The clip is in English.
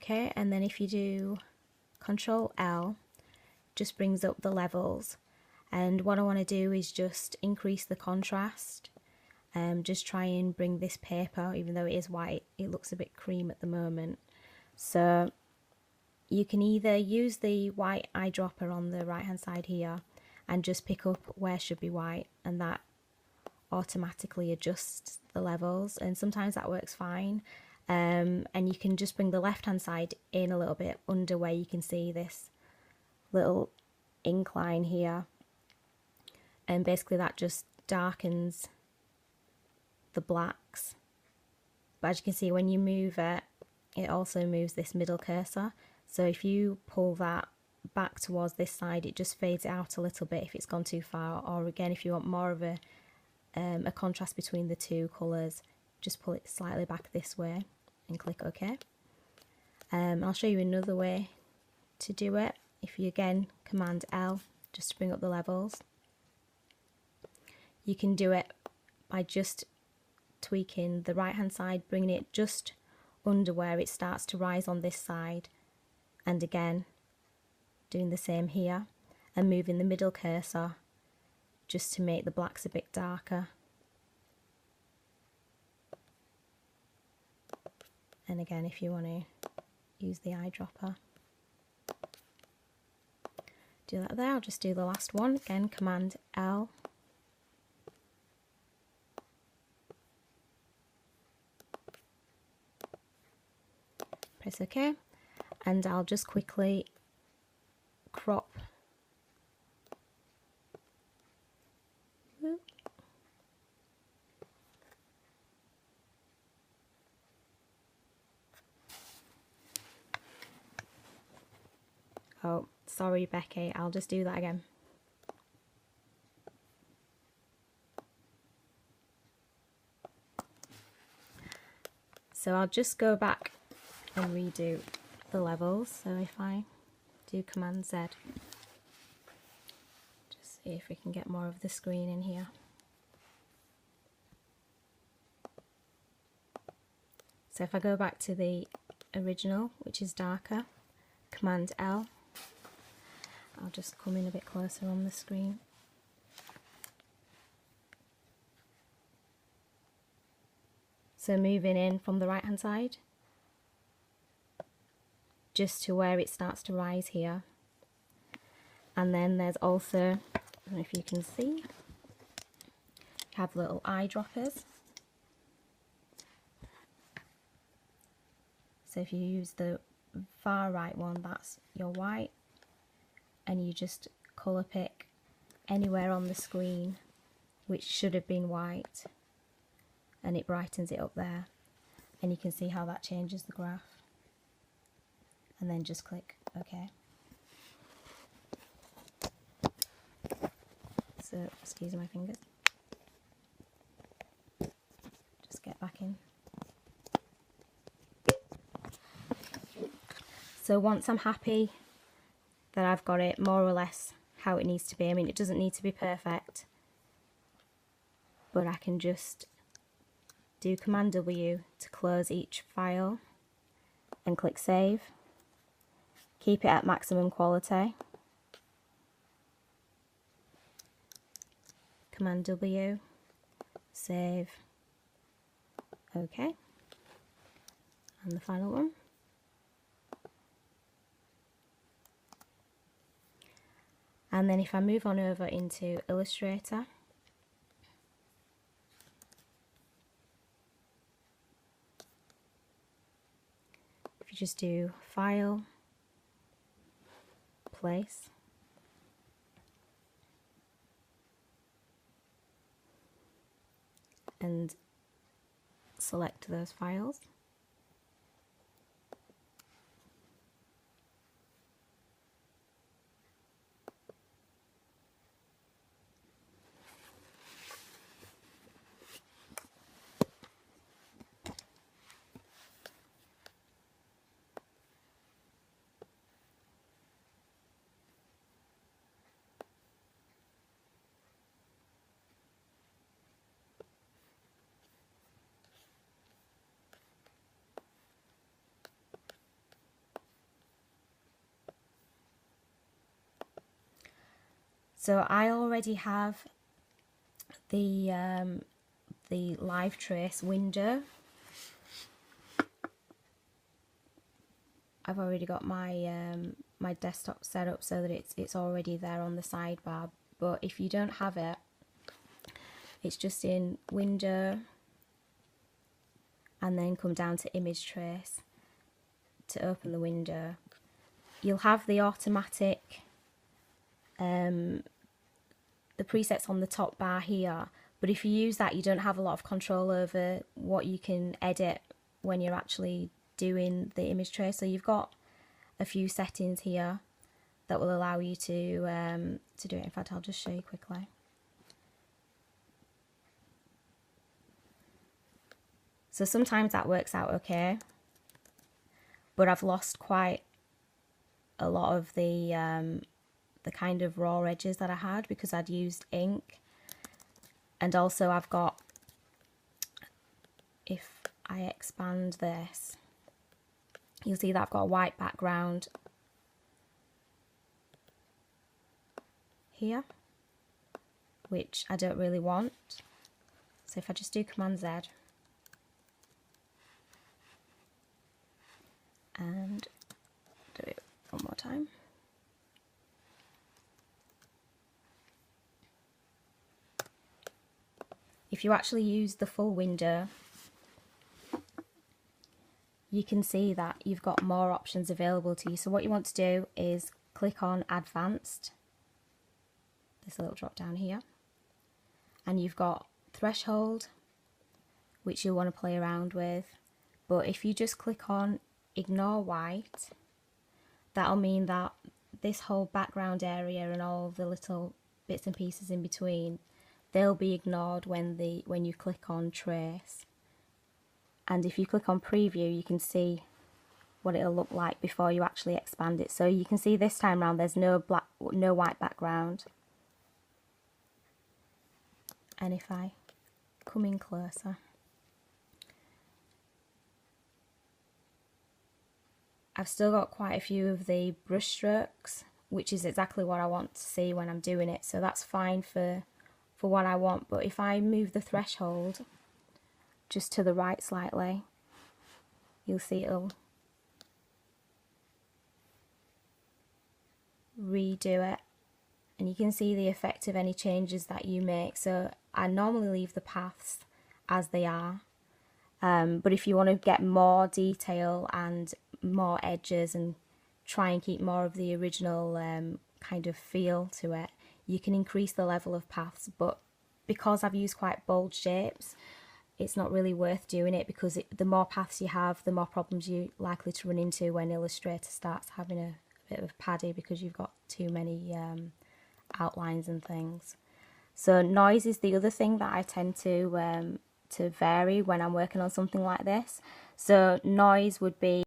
okay, and then if you do Control L, just brings up the levels, and what I want to do is just increase the contrast. Just try and bring this paper, even though it is white, it looks a bit cream at the moment. So you can either use the white eyedropper on the right hand side here and just pick up where should be white, and that automatically adjusts the levels, and sometimes that works fine. And you can just bring the left hand side in a little bit under where you can see this little incline here, and basically that just darkens the blacks. But as you can see, when you move it, it also moves this middle cursor. So if you pull that back towards this side, it just fades it out a little bit if it's gone too far. Or again, if you want more of a contrast between the two colours, just pull it slightly back this way and click OK. I'll show you another way to do it. If you again Command L just to bring up the levels, you can do it by just tweaking the right hand side, bringing it just under where it starts to rise on this side, and again doing the same here, and moving the middle cursor just to make the blacks a bit darker. And again, if you want to use the eyedropper, do that there. I'll just do the last one again, Command L. Press OK, and I'll just quickly crop . Oh, sorry Becky, I'll just do that again. So I'll just go back and redo the levels. So if I do Command Z, just see if we can get more of the screen in here. So if I go back to the original, which is darker, Command L, I'll just come in a bit closer on the screen. So moving in from the right hand side, just to where it starts to rise here. And then there's also, I don't know if you can see, you have little eyedroppers. So if you use the far right one, that's your white, and you just colour pick anywhere on the screen which should have been white, and it brightens it up there, and you can see how that changes the graph. And then just click OK. So, excuse my fingers. Just get back in. So once I'm happy that I've got it more or less how it needs to be, I mean, it doesn't need to be perfect, but I can just do Command W to close each file and click Save. Keep it at maximum quality. Command W, save, OK. And the final one. And then if I move on over into Illustrator, if you just do File, Place, and select those files. So I already have the live trace window. I've already got my my desktop set up so that it's already there on the sidebar. But if you don't have it, it's just in window and then come down to image trace to open the window. You'll have the automatic the presets on the top bar here, but if you use that, you don't have a lot of control over what you can edit when you're actually doing the image trace. So you've got a few settings here that will allow you to do it. In fact, I'll just show you quickly. So sometimes that works out okay, but I've lost quite a lot of the kind of raw edges that I had because I'd used ink. And also I've got, if I expand this, you'll see that I've got a white background here, which I don't really want. So if I just do Command Z and do it one more time. If you actually use the full window, you can see that you've got more options available to you. So what you want to do is click on Advanced, this little drop down here, and you've got Threshold, which you'll want to play around with. But if you just click on Ignore White, that'll mean that this whole background area and all the little bits and pieces in between, they'll be ignored when you click on Trace. And if you click on Preview, you can see what it'll look like before you actually expand it. So you can see this time around there's no white background. And if I come in closer, I've still got quite a few of the brush strokes, which is exactly what I want to see when I'm doing it. So that's fine for what I want. But if I move the threshold just to the right slightly, you'll see it'll redo it, and you can see the effect of any changes that you make. So I normally leave the paths as they are, but if you want to get more detail and more edges and try and keep more of the original kind of feel to it, you can increase the level of paths. But because I've used quite bold shapes, it's not really worth doing it, because the more paths you have, the more problems you're likely to run into when Illustrator starts having a bit of paddy because you've got too many outlines and things. So noise is the other thing that I tend to vary when I'm working on something like this. So noise would be